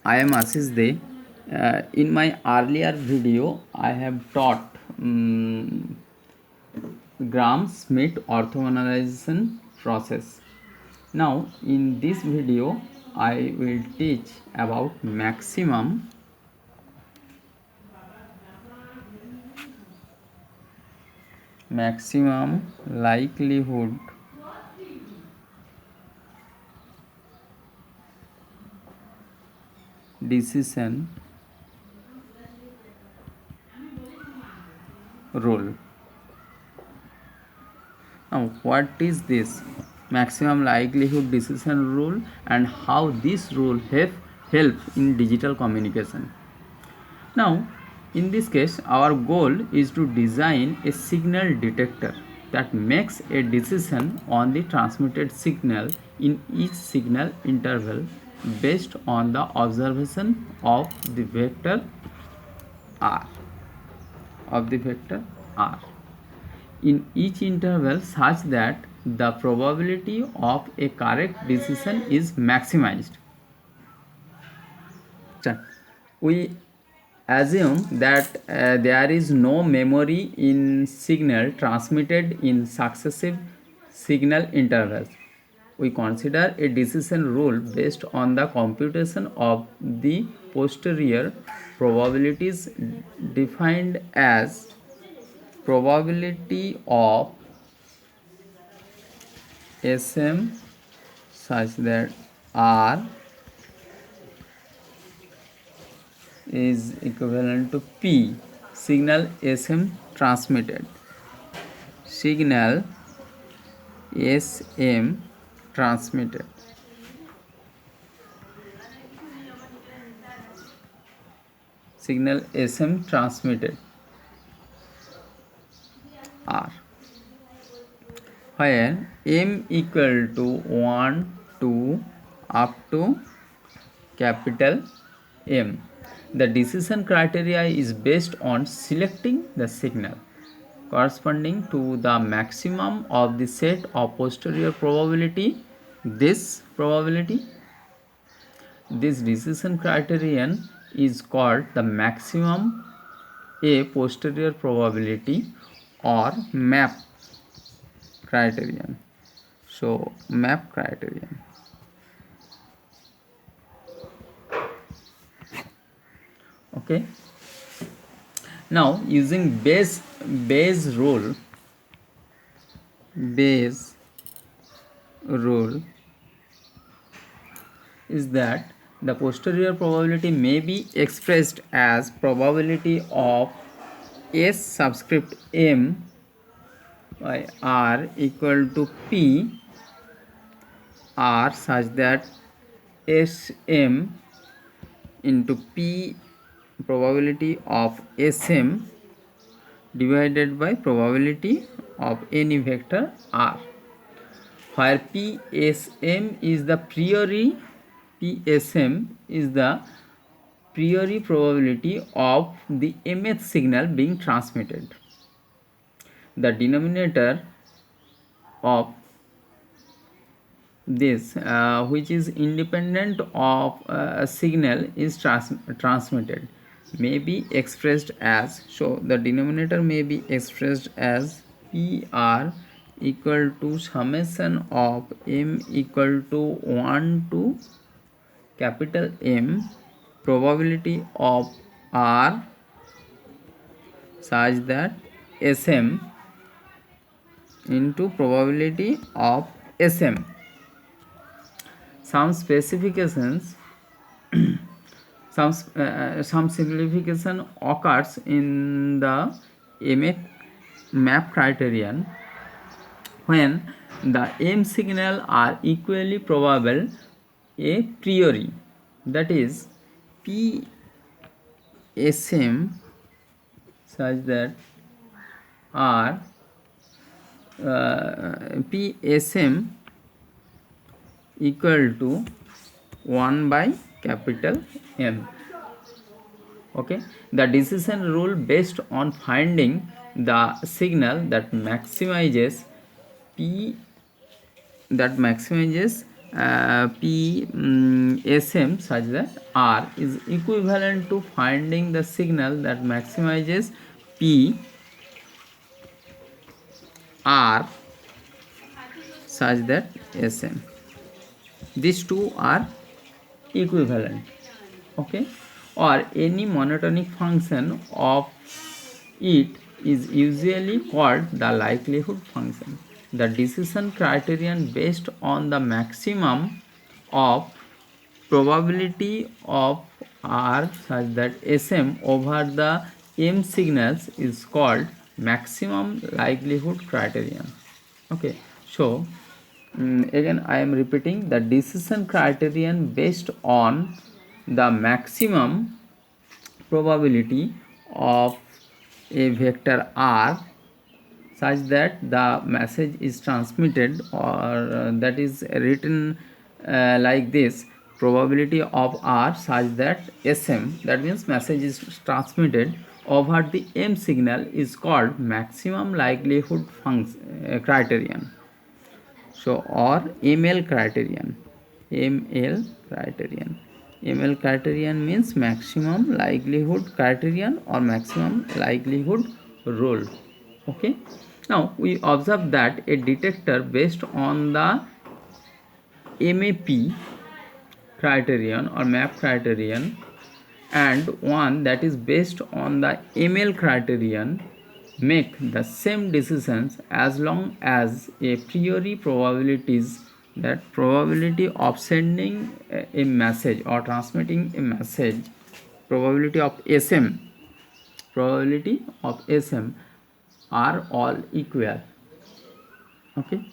I am Ashish De. In my earlier video, I have taught Gram-Schmidt orthogonalization process. Now, in this video, I will teach about maximum likelihood decision rule. Now, what is this maximum likelihood decision rule and how this rule help in digital communication? Now, in this case, our goal is to design a signal detector that makes a decision on the transmitted signal in each signal interval based on the observation of the vector r in each interval such that the probability of a correct decision is maximized. We assume that there is no memory in signal transmitted in successive signal intervals. We consider a decision rule based on the computation of the posterior probabilities defined as probability of Sm such that R is equivalent to P signal Sm transmitted. Signal Sm transmitted. Signal Sm transmitted R, where M equal to 1, 2 up to capital M. The decision criteria is based on selecting the signal corresponding to the maximum of the set of posterior probability. This decision criterion is called the maximum A posterior probability or MAP criterion. So MAP criterion. Okay. Now using Bayes rule is that the posterior probability may be expressed as probability of S subscript M by R equal to P R such that Sm into P probability of Sm divided by probability of any vector R, where PSM is the priori probability of the mth signal being transmitted. The denominator of this which is independent of a signal is transmitted may be expressed as, so the denominator may be expressed as PR equal to summation of M equal to 1 to capital M probability of R such that Sm into probability of Sm. Some specifications some simplification occurs in the MAP criterion when the M signal are equally probable a priori, that is PSM such that R PSM equal to 1 by capital M. Okay, the decision rule based on finding the signal that maximizes SM such that R is equivalent to finding the signal that maximizes P R such that SM. These two are equivalent. Okay, or any monotonic function of it is usually called the likelihood function. The decision criterion based on the maximum of probability of R such that SM over the M signals is called maximum likelihood criterion. Okay, so again I am repeating, the decision criterion based on the maximum probability of a vector R such that the message is transmitted, or that is written like this: probability of R such that SM, that means message is transmitted over the M signal, is called maximum likelihood criterion. So, or ML criterion. ML criterion means maximum likelihood criterion or maximum likelihood rule. Okay, now we observe that a detector based on the MAP criterion or map criterion and one that is based on the ML criterion make the same decisions as long as a priori probabilities, that probability of sending a message or transmitting a message, probability of SM are all equal. Okay,